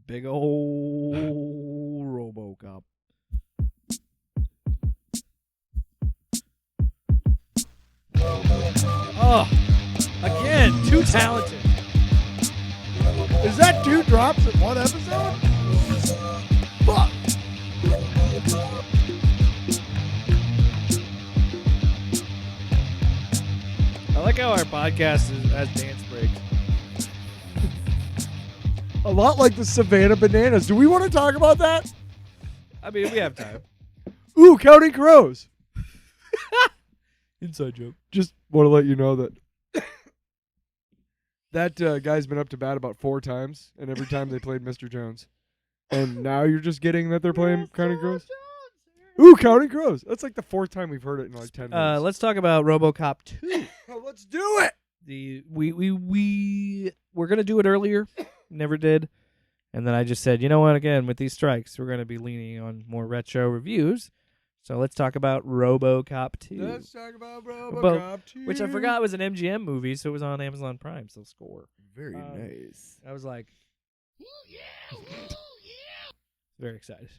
big old RoboCop. Oh, again, too talented. Is that 2 drops in one episode? Fuck. I like how our podcast has dance breaks. A lot like the Savannah Bananas. Do we want to talk about that? I mean, we have time. Ooh, Counting Crows. Inside joke. Just want to let you know that that guy's been up to bat about 4 times, and every time they played Mr. Jones. And now you're just getting that they're playing Counting Crows? Ooh, Counting Crows. That's like the 4th time we've heard it in like 10 minutes. Let's talk about RoboCop 2. Let's do it. We're gonna do it earlier, never did, and then I just said, you know what? Again, with these strikes, we're gonna be leaning on more retro reviews. So let's talk about RoboCop 2. Let's talk about RoboCop 2. Which I forgot was an MGM movie, so it was on Amazon Prime, so score. Very nice. I was like, very excited.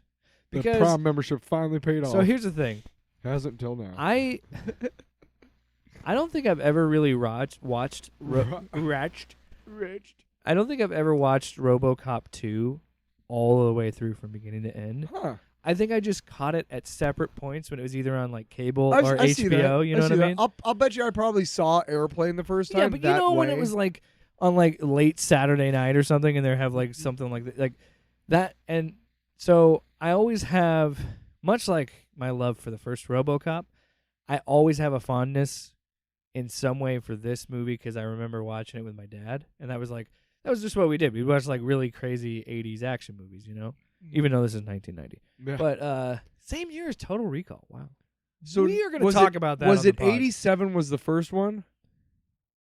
The Because prom membership finally paid off. so here's the thing. Hasn't until now. I don't think I've ever really watched I don't think I've ever watched RoboCop 2 all the way through from beginning to end. Huh. I think I just caught it at separate points when it was either on like cable or I see that. HBO. You know what I mean? I'll bet you I probably saw Airplane the first time. Yeah, but you know when it was like on like late Saturday night or something, and they have like something like that, and so I always have, much like my love for the first RoboCop, I always have a fondness in some way for this movie because I remember watching it with my dad, and that was just what we did. We watched like really crazy 80s action movies, you know, even though this is 1990. Yeah. But same year as Total Recall. Wow. So we are going to talk about that. Was on it the pod. 87 was the first one?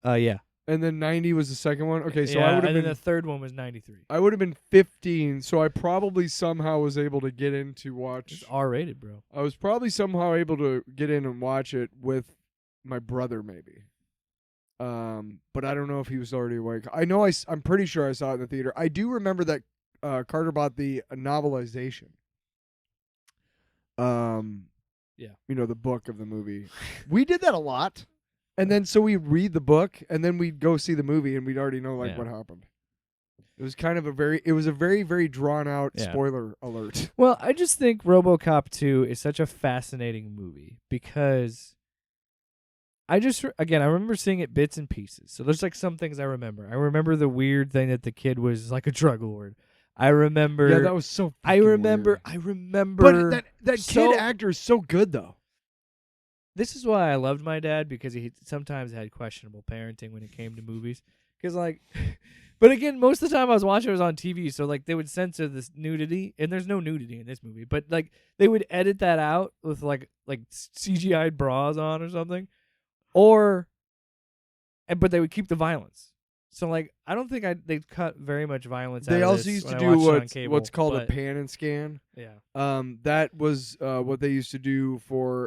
Yeah. And then 90 was the second one? Okay, so yeah, I would have and been then the third one was 93. I would have been 15, so I probably somehow was able to get in to watch. It's R-rated, bro. I was probably somehow able to get in and watch it with my brother, maybe. But I don't know if he was already awake. I know I'm pretty sure I saw it in the theater. I do remember that Carter bought the novelization. Yeah. You know, the book of the movie. We did that a lot. And then so we read the book, and then we'd go see the movie, and we'd already know what happened. It was kind of a very, very drawn out spoiler alert. Well, I just think RoboCop 2 is such a fascinating movie because I remember seeing it bits and pieces. So there's like some things I remember. I remember the weird thing that the kid was like a drug lord. I remember. Yeah, that was so. I remember. But that kid actor is so good though. This is why I loved my dad, because he sometimes had questionable parenting when it came to movies. Because like, but again, most of the time I was watching it was on TV, so like they would censor this nudity, and there's no nudity in this movie. But like they would edit that out with like CGI bras on or something, but they would keep the violence. So like I don't think they cut very much violence. They out of also this used to when I do watched it on what's cable, called a pan and scan. Yeah. That was what they used to do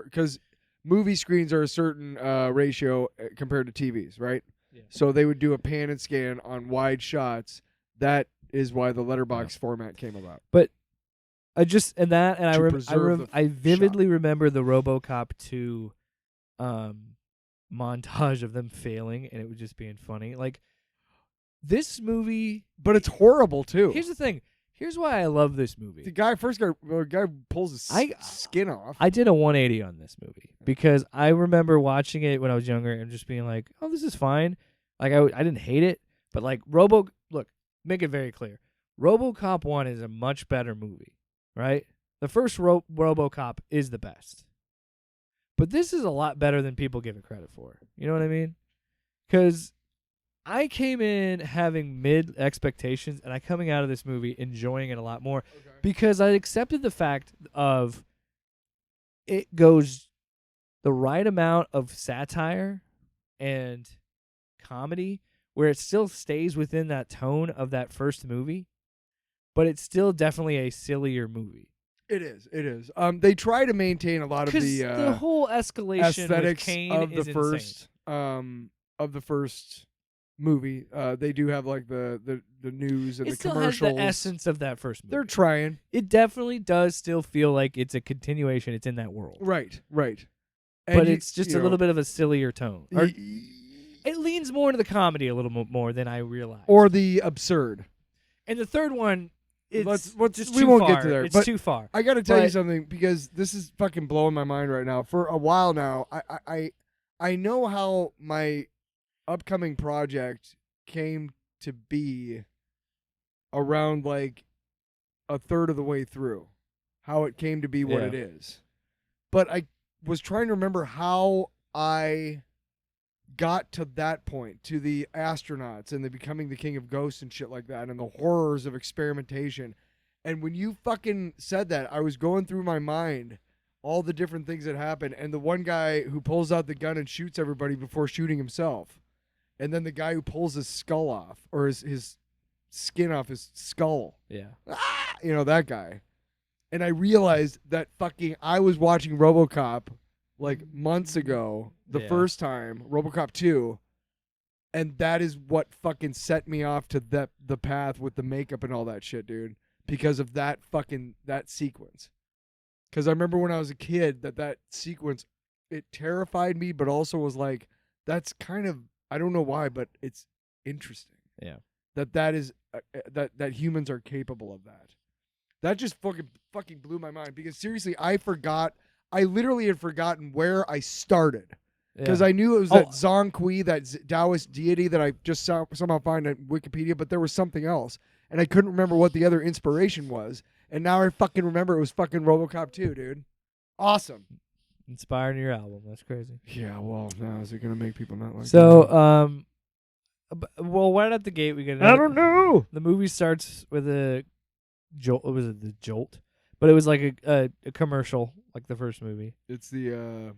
because movie screens are a certain ratio compared to TVs, right? Yeah. So they would do a pan and scan on wide shots. That is why the letterbox format came about. But I vividly remember the RoboCop 2 montage of them failing, and it was just being funny. Like this movie, but it's horrible too. Here's the thing. Here's why I love this movie. The guy pulls his skin off. I did a 180 on this movie because I remember watching it when I was younger and just being like, "Oh, this is fine." Like I didn't hate it, but like make it very clear. RoboCop 1 is a much better movie, right? The first RoboCop is the best. But this is a lot better than people give it credit for. You know what I mean? Cuz I came in having mid expectations, and I coming out of this movie enjoying it a lot more because I accepted the fact of it goes the right amount of satire and comedy where it still stays within that tone of that first movie, but it's still definitely a sillier movie. It is. They try to maintain a lot of the whole escalation aesthetics with Kane of is the first insane. of the first movie. They do have like the news and It the still commercials. has the essence of that first movie. They're trying. It definitely does still feel like it's a continuation. It's in that world. Right. But it's just a little bit of a sillier tone. Or y- it leans more into the comedy a little more than I realized. or the absurd. And the third one, it's just we too won't far. get to there. It's but too far. I got to tell you But- something, because this is fucking blowing my mind right now. For a while now, I know how my upcoming project came to be around like a third of the way through, how it came to be what Yeah. it is. But I was trying to remember how I got to that point, to the astronauts and the becoming the king of ghosts and shit like that, and the horrors of experimentation. And when you fucking said that, I was going through my mind all the different things that happen, and the one guy who pulls out the gun and shoots everybody before shooting himself, and then the guy who pulls his skull off, or his skin off his skull. Yeah. You know, that guy. And I realized that I was watching RoboCop like months ago, the Yeah. first time, RoboCop 2, and that is what fucking set me off to the path with the makeup and all that shit, dude, because of that sequence. Because I remember when I was a kid that sequence, it terrified me, but also was like, that's kind of, I don't know why, but it's interesting. Yeah. That is that humans are capable of that. That just fucking blew my mind, because seriously, I literally had forgotten where I started, because I knew it was that Zong Kui, that Taoist deity that I just somehow find on Wikipedia, but there was something else, and I couldn't remember what the other inspiration was, and now I fucking remember it was fucking RoboCop 2, dude. Awesome. Inspiring your album. That's crazy. Yeah, well, now is it gonna make people not like So, well, right at the gate, we get I don't know. The movie starts with a jolt. Was it the jolt? But it was like a commercial, like the first movie. It's the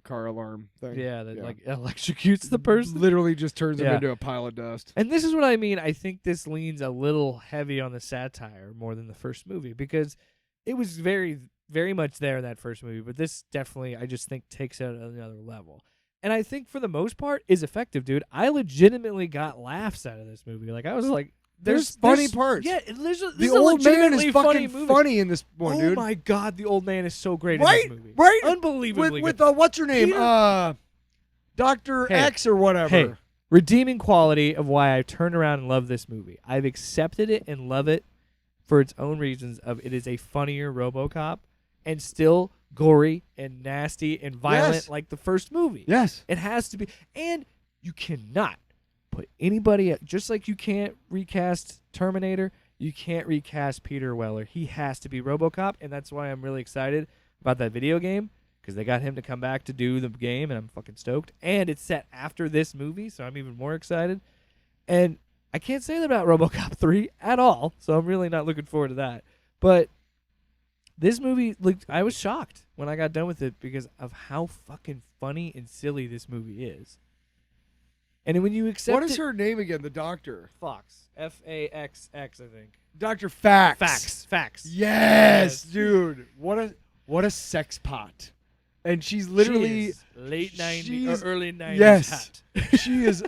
car alarm thing. Yeah, that like electrocutes the person. Literally just turns him Yeah. into a pile of dust. And this is what I mean. I think this leans a little heavy on the satire more than the first movie, because it was very, very much there in that first movie. But this definitely, I just think, takes it at another level. And I think for the most part is effective, dude. I legitimately got laughs out of this movie. Like, I was like, There's funny parts. Yeah, this The is old a man is legitimately fucking movie. funny in this one, Oh dude. my god, the old man is so great Right? in this movie. Right? Unbelievably With good. what's her name? Peter- Dr. Hey. X or whatever. Hey, redeeming quality of why I turned around and love this movie. I've accepted it and love it for its own reasons of it is a funnier RoboCop and still gory and nasty and violent Yes. like the first movie. Yes. It has to be. And you cannot put anybody, just like you can't recast Terminator, you can't recast Peter Weller. He has to be RoboCop, and that's why I'm really excited about that video game, because they got him to come back to do the game, and I'm fucking stoked. And it's set after this movie, so I'm even more excited. And I can't say that about RoboCop 3 at all, so I'm really not looking forward to that. But this movie, like, I was shocked when I got done with it because of how fucking funny and silly this movie is. And when you accept What is it, her name again? The doctor. Fox. F-A-X-X, I think. Dr. Fax. Facts. Yes, dude. What a sex pot. And she's literally She is late 90s she's- or early 90s yes. hot. she is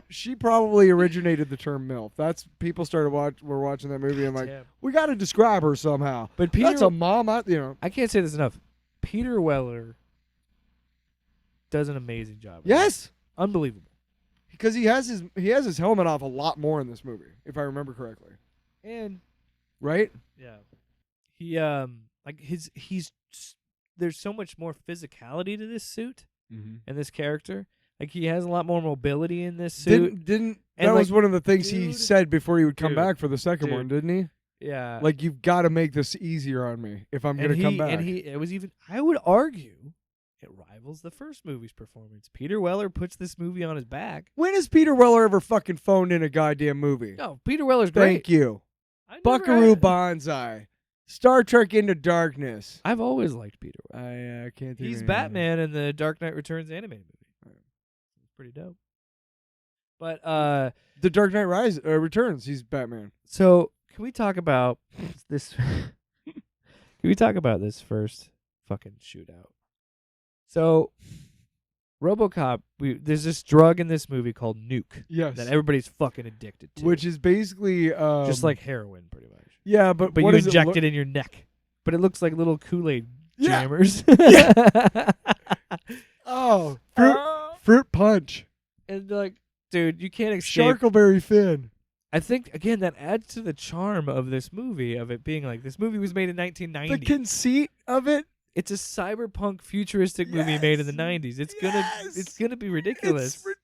she probably originated the term MILF. That's people were watching that movie and like, Damn. we got to describe her somehow. But Peter, That's a mom, you know. I can't say this enough. Peter Weller does an amazing job. Yes. Unbelievable. Because he has his helmet off a lot more in this movie, if I remember correctly. And Right? yeah. He like he's there's so much more physicality to this suit Mm-hmm. and this character. Like, he has a lot more mobility in this suit. Didn't And, that was like, one of the things he dude- said before he would come dude, back for the second one, didn't he? Yeah. Like, you've got to make this easier on me if I'm going to come back. And it was even, I would argue, it rivals the first movie's performance. Peter Weller puts this movie on his back. When has Peter Weller ever fucking phoned in a goddamn movie? No, Peter Weller's great. Thank you. I never Buckaroo had- Banzai. Star Trek Into Darkness. I've always liked Peter Weller. I can't think He's of anything. Batman in the Dark Knight Returns animated movie. Right. It's pretty dope. But The Dark Knight Returns. He's Batman. so can we talk about this? Can we talk about this first fucking shootout? So RoboCop. There's this drug in this movie called nuke Yes. that everybody's fucking addicted to, Which is basically just like heroin, pretty much. Yeah, but But what you does inject it in your neck. But it looks like little Kool-Aid Yeah. jammers. Oh, Oh. fruit punch. And like, dude, you can't escape. Sharkleberry Finn. I think again that adds to the charm of this movie, of it being like this movie was made in 1990. The conceit of it. It's a cyberpunk futuristic movie made in the 90s. It's gonna be ridiculous. It's ridiculous.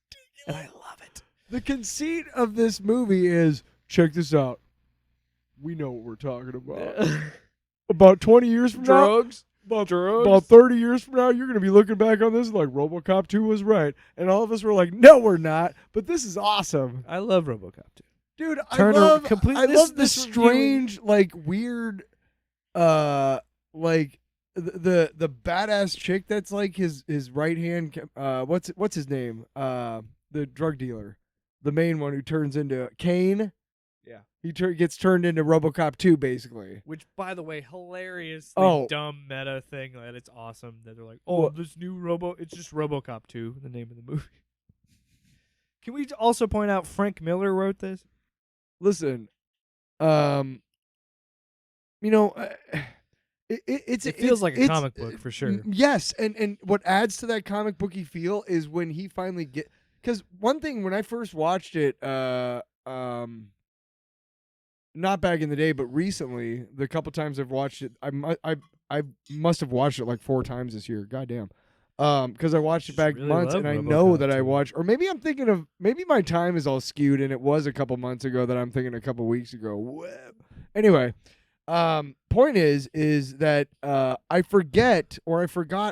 And I love it. The conceit of this movie is, check this out. We know what we're talking about. About 20 years from Drugs. now, Drugs. about 30 years from now, you're going to be looking back on this like RoboCop 2 was right. And all of us were like, no, we're not. But this is awesome. I love RoboCop 2. Dude, Turner I love completely- I this- love this this review- strange, like weird, like the badass chick that's like his right hand. What's his name? The drug dealer, the main one who turns into Kane. Yeah. He gets turned into RoboCop 2, basically. Which, by the way, hilariously dumb meta thing that it's awesome that they're like, oh, this new it's just RoboCop 2, the name of the movie. Can we also point out Frank Miller wrote this? Listen, you know, it feels like a comic book for sure. Yes, and what adds to that comic booky feel is when he finally because one thing when I first watched it, not back in the day, but recently, the couple times I've watched it, I must have watched it like 4 times this year. Goddamn. Because I watched it back really months, love and I RoboCop know that I too. watched, or maybe I'm thinking of, maybe my time is all skewed, and it was a couple months ago that I'm thinking a couple weeks ago. Whoa. Anyway, point is that I forgot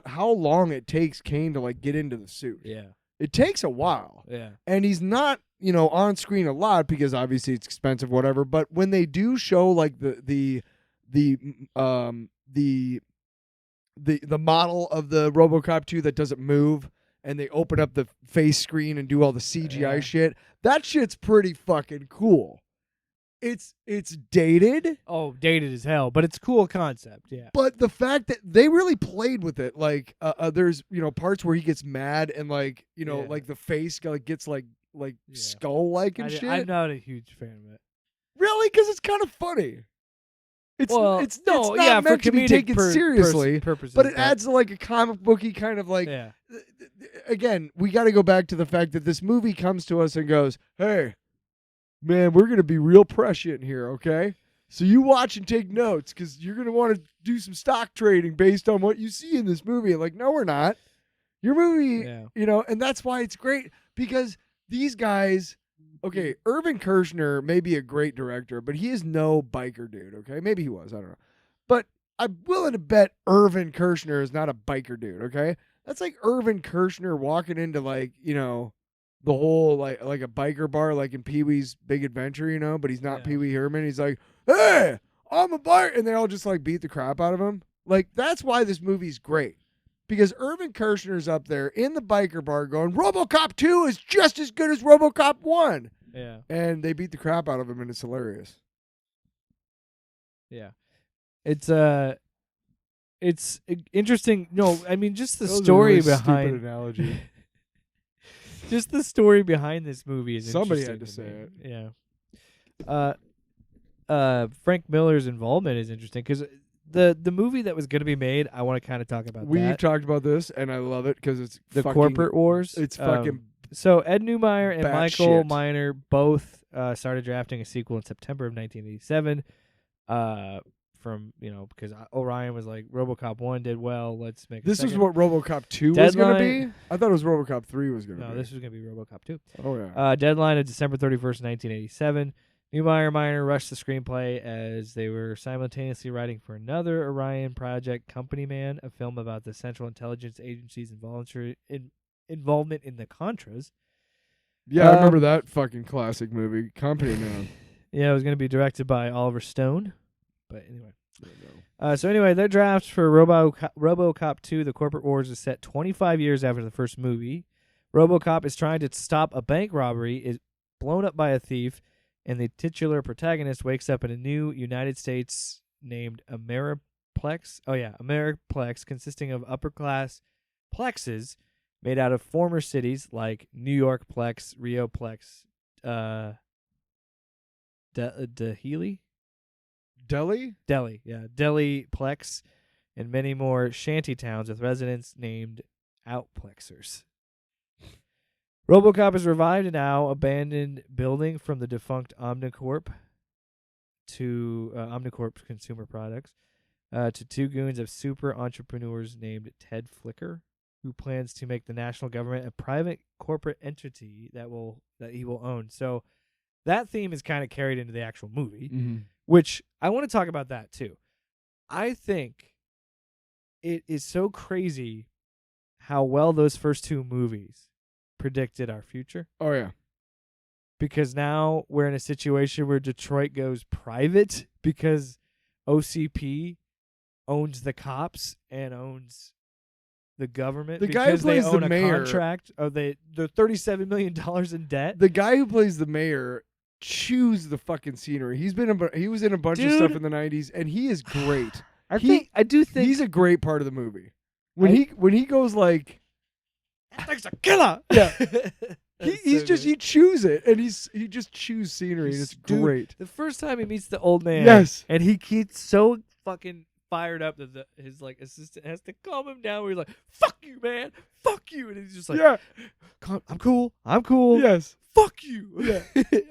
how long it takes Kane to like get into the suit. Yeah. It takes a while. Yeah. And he's not, on screen a lot because obviously it's expensive, whatever. But when they do show like the model of the RoboCop 2 that doesn't move, and they open up the face screen and do all the CGI shit, that shit's pretty fucking cool. It's dated. Oh, dated as hell, but it's a cool concept. Yeah. But the fact that they really played with it, like there's parts where he gets mad and like like the face gets like skull like and shit. I'm not a huge fan of it. Really, because it's kind of funny. It's it's not for meant to be comedic taken seriously, purposes, but it adds to like a comic booky kind of like. Yeah. Again, we got to go back to the fact that this movie comes to us and goes, "Hey, man, we're gonna be real prescient here, okay? So you watch and take notes because you're gonna want to do some stock trading based on what you see in this movie." Like, no, we're not. Your movie, and that's why it's great because these guys. Okay, Irvin Kershner may be a great director, but he is no biker dude, okay? Maybe he was, I don't know. But I'm willing to bet Irvin Kershner is not a biker dude, okay? That's like Irvin Kershner walking into like, the whole like a biker bar like in Pee-wee's Big Adventure, but he's not Pee-wee Herman. He's like, "Hey, I'm a biker," and they all just like beat the crap out of him. Like that's why this movie's great. Because Irvin Kershner's up there in the biker bar going, RoboCop 2 is just as good as RoboCop 1. Yeah. And they beat the crap out of him, and it's hilarious. Yeah. It's interesting. No, I mean, just the That was a story really behind. stupid analogy. Just the story behind this movie is Somebody interesting. had to say it. Yeah. Frank Miller's involvement is interesting because the movie that was going to be made, I want to kind of talk about We've that. talked about this, and I love it because it's The fucking, Corporate Wars. It's fucking. So Ed Neumeyer and bat Michael shit. Miner both started drafting a sequel in September of 1987. Because Orion was like, RoboCop 1 did well, let's make a This is second. what RoboCop 2 was going to Deadline- be? I thought it was RoboCop 3 was going to No, be. this was going to be RoboCop 2. Oh, yeah. Deadline of December 31st, 1987. Neumeyer Miner rushed the screenplay as they were simultaneously writing for another Orion project, Company Man, a film about the Central Intelligence Agency's involvement in the Contras. Yeah, I remember that fucking classic movie, Company Man. Yeah, it was going to be directed by Oliver Stone. But anyway. So anyway, their draft for RoboCop 2, The Corporate Wars, is set 25 years after the first movie. RoboCop is trying to stop a bank robbery, is blown up by a thief, and the titular protagonist wakes up in a new United States named Ameriplex. Oh, yeah, Ameriplex, consisting of upper-class plexes made out of former cities like New Yorkplex, Rioplex, Delhi, Delhiplex, and many more shanty towns with residents named Outplexers. RoboCop is revived in now abandoned building from the defunct Omnicorp to Omnicorp Consumer Products to two goons of super entrepreneurs named Ted Flicker, who plans to make the national government a private corporate entity that he will own. So that theme is kind of carried into the actual movie, which I want to talk about that too. I think it is so crazy how well those first two movies predicted our future. Oh, yeah. Because now we're in a situation where Detroit goes private because OCP owns the cops and owns the government. The guy who plays they own the mayor, contract. They're $37 million in debt. The guy who plays the mayor chews the fucking scenery. He was in a bunch of stuff in the 90s, and he is great. I do think he's a great part of the movie. When he goes like, that thing's a killer. Yeah. He chews it, and he just chews scenery, and it's great. The first time he meets the old man, yes, and he gets so fucking fired up that his like assistant has to calm him down. Where he's like, "Fuck you, man, fuck you," and he's just like, "Yeah, I'm cool. Yes, fuck you. Yeah,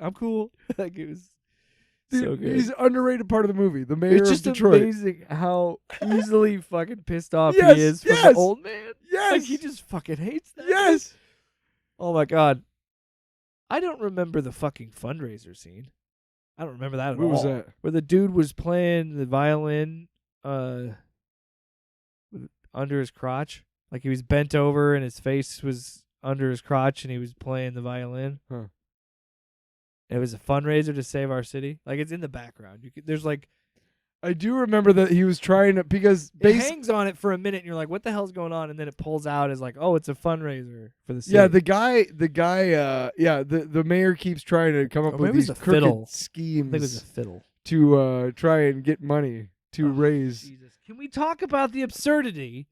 I'm cool." Like it was so good. He's an underrated part of the movie. The mayor it's just of Detroit. Amazing how easily fucking pissed off Yes, he is from yes, the old man. Yes, like he just fucking hates that. Yes. Oh my god. I don't remember the fucking fundraiser scene. I don't remember that at all. What was that? Where the dude was playing the violin under his crotch. Like he was bent over and his face was under his crotch and he was playing the violin. Huh. It was a fundraiser to save our city. Like it's in the background. There's like I do remember that he was trying to, because it hangs on it for a minute and you're like, what the hell's going on? And then it pulls out as like, oh, it's a fundraiser for the city. Yeah, the mayor keeps trying to come up with these crooked schemes. I think it was a fiddle. To try and get money to raise. Jesus. Can we talk about the absurdity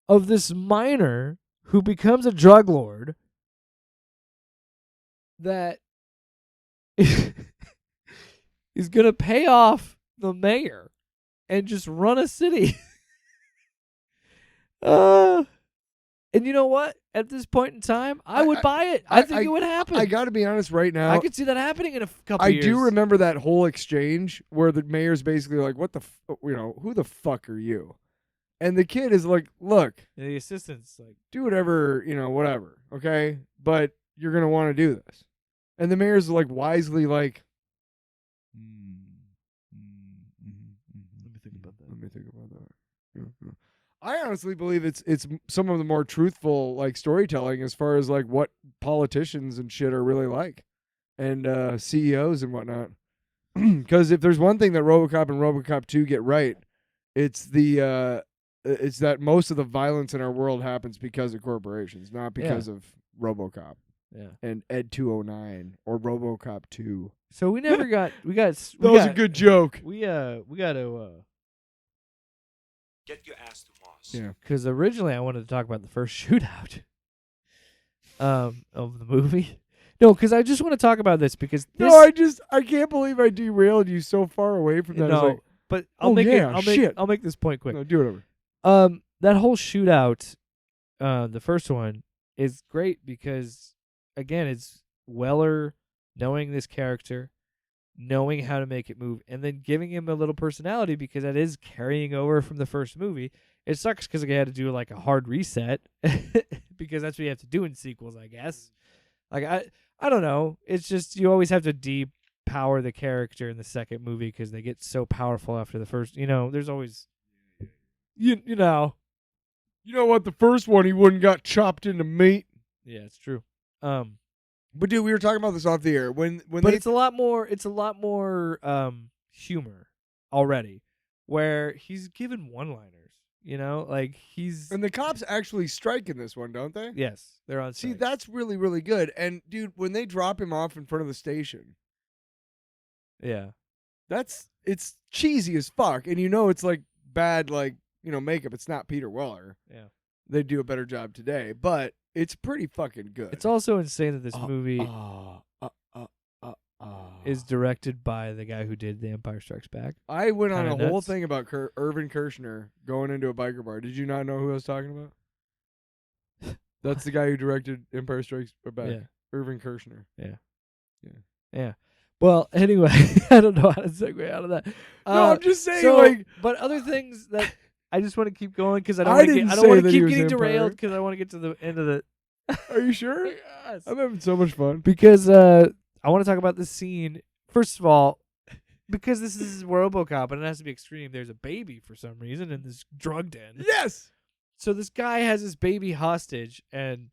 of this miner who becomes a drug lord that is going to pay off the mayor and just run a city? And you know what? At this point in time, I would buy it. I think it would happen. I got to be honest right now. I could see that happening in a couple years. I do remember that whole exchange where the mayor's basically like, what the, who the fuck are you? And the kid is like, look. And the assistant's like, do whatever, whatever, okay? But you're going to want to do this. And the mayor's like wisely like, Let me think about that. Yeah. I honestly believe it's some of the more truthful like storytelling as far as like what politicians and shit are really like, and CEOs and whatnot. Because if there's one thing that RoboCop and RoboCop 2 get right, it's that most of the violence in our world happens because of corporations, not because of RoboCop. Yeah. And Ed 209 or RoboCop 2. So we never got that was a good joke. We got to get your ass to Moss. Yeah. Because originally I wanted to talk about the first shootout of the movie. No, because I just want to talk about this because this, I can't believe I derailed you so far away from that. No, but I'll make this point quick. No, do whatever. That whole shootout, the first one, is great because again, it's Weller knowing this character, knowing how to make it move, and then giving him a little personality because that is carrying over from the first movie. It sucks because I had to do like a hard reset because that's what you have to do in sequels, I guess. Like I don't know. It's just you always have to depower the character in the second movie because they get so powerful after the first. There's always you know. You know what? The first one he wouldn't got chopped into meat. Yeah, it's true. But dude, we were talking about this off the air it's a lot more humor already, where he's given one-liners. Like he's and the cops actually strike in this one, don't they? Yes, they're on. See, strike. that's really really good. And dude, when they drop him off in front of the station, yeah, it's cheesy as fuck, and it's like bad makeup. It's not Peter Weller. Yeah, they do a better job today, but It's pretty fucking good. It's also insane that this movie is is. directed by the guy who did The Empire Strikes Back. I went on a Kinda whole nuts. thing about Irvin Kershner going into a biker bar. Did you not know who I was talking about? That's the guy who directed Empire Strikes Back. Yeah. Irvin Kershner. Yeah. Well, anyway, I don't know how to segue out of that. No, I'm just saying, so, like, but other things that I just want to keep going because I I don't didn't want say to that he keep was getting Empire. derailed because I want to get to the end of the. Are you sure? Yes. I'm having so much fun. Because I want to talk about this scene. First of all, because this is RoboCop and it has to be extreme, there's a baby for some reason in this drug den. Yes. So this guy has his baby hostage, and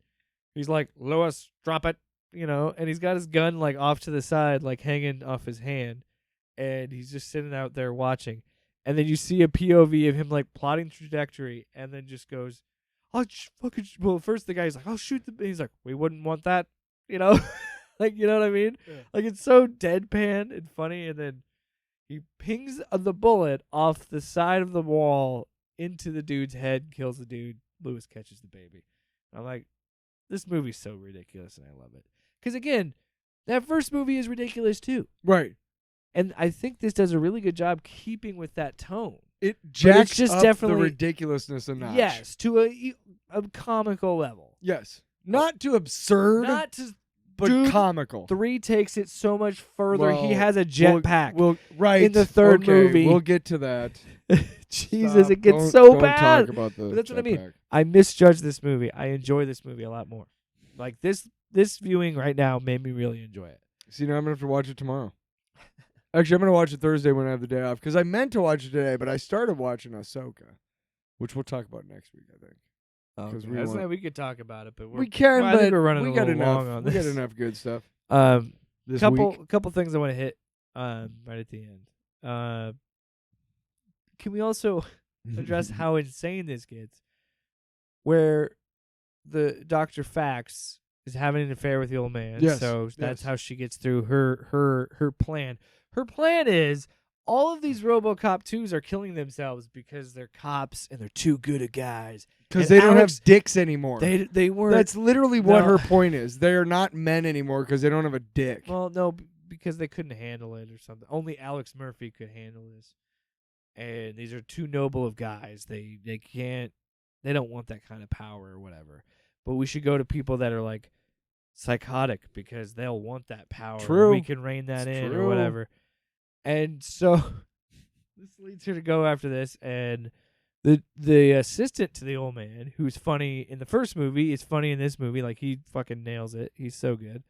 he's like, "Lois, drop it," and he's got his gun like off to the side, like hanging off his hand, and he's just sitting out there watching. And then you see a POV of him like plotting trajectory, and then just goes, "Oh, fucking!" Well, first the guy's like, "I'll shoot the." He's like, "We wouldn't want that," like you know what I mean? Yeah. Like it's so deadpan and funny, and then he pings the bullet off the side of the wall into the dude's head, kills the dude. Lewis catches the baby. I'm like, this movie's so ridiculous, and I love it. Because again, that first movie is ridiculous too, Right. and I think this does a really good job keeping with that tone. It jacks just up definitely- the ridiculousness a notch. Yes, to a comical level. Yes. Not too absurd, Not to but dude, comical. 3 takes it so much further. He Well, has a jetpack. We'll right in the third okay, movie. We'll get to that. Jesus, Stop. it gets Don't- so don't bad. Talk about the But that's what I mean. jetpack. I misjudged this movie. I enjoy this movie a lot more. Like this viewing right now made me really enjoy it. See, now I'm gonna have to watch it tomorrow. Actually, I'm gonna watch it Thursday when I have the day off because I meant to watch it today, but I started watching Ahsoka, which we'll talk about next week, I think. Because we we could talk about it, but We can, I but think we're running we a got little enough. long on We this. got enough good stuff. This week. Couple things I want to hit right at the end. Can we also address how insane this gets? Where the Dr. Fax is having an affair with the old man. Yes, So that's yes. how she gets through her plan. Her plan is all of these RoboCop 2s are killing themselves because they're cops and they're too good at guys. Because And they don't Alex- have dicks anymore. They weren't. That's literally what No. her point is. They are not men anymore because they don't have a dick. Well, no, because they couldn't handle it or something. Only Alex Murphy could handle this. And these are too noble of guys. They can't. They don't want that kind of power or whatever. But we should go to people that are like psychotic because they'll want that power. and True. we can rein that It's in true. or whatever. And so this leads her to go after this, and the assistant to the old man, who's funny in the first movie, is funny in this movie. Like he fucking nails it. He's so good,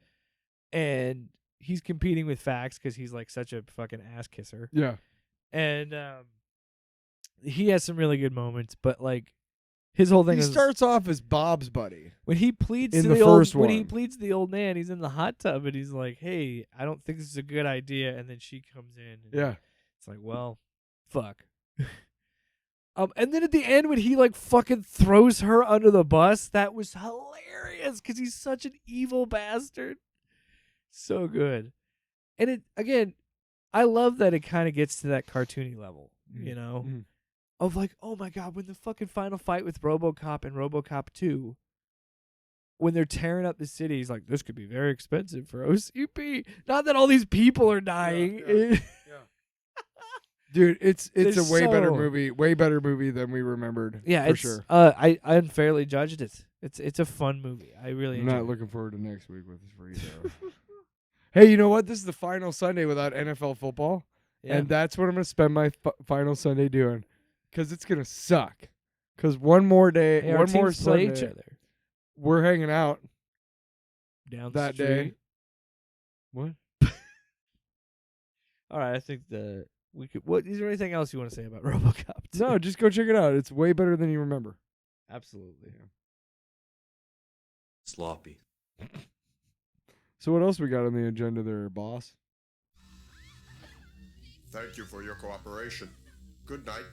and he's competing with Fax because he's like such a fucking ass kisser. Yeah. And he has some really good moments, but like his whole thing He is starts off as Bob's buddy. when he pleads in to the the old first when he one. pleads to the old man, he's in the hot tub and he's like, "Hey, I don't think this is a good idea." And then she comes in. And Yeah. it's like, well, fuck. And then at the end when he like fucking throws her under the bus, that was hilarious because he's such an evil bastard. So good. And it again, I love that it kind of gets to that cartoony level, you know, Mhm. of like, oh my god, when the fucking final fight with RoboCop and RoboCop 2, when they're tearing up the city, he's like, this could be very expensive for OCP. Not that all these people are dying. Yeah. Dude, it's They're a way better so- movie than we remembered. Yeah, for it's sure. I unfairly judged it. It's a fun movie. I really I'm enjoy not it. looking forward to next week with this for you though. Hey, you know what? This is the final Sunday without NFL football, Yeah. and that's what I'm gonna spend my final Sunday doing, because it's gonna suck. Because one more day, Hey, our one more teams play Sunday, each other we're hanging out down that the day. street. What? All right, I think we could. What is there anything else you want to say about RoboCop 2? No, just go check it out. It's way better than you remember. Absolutely. Sloppy. So what else we got on the agenda there, boss? Thank you for your cooperation. Good night.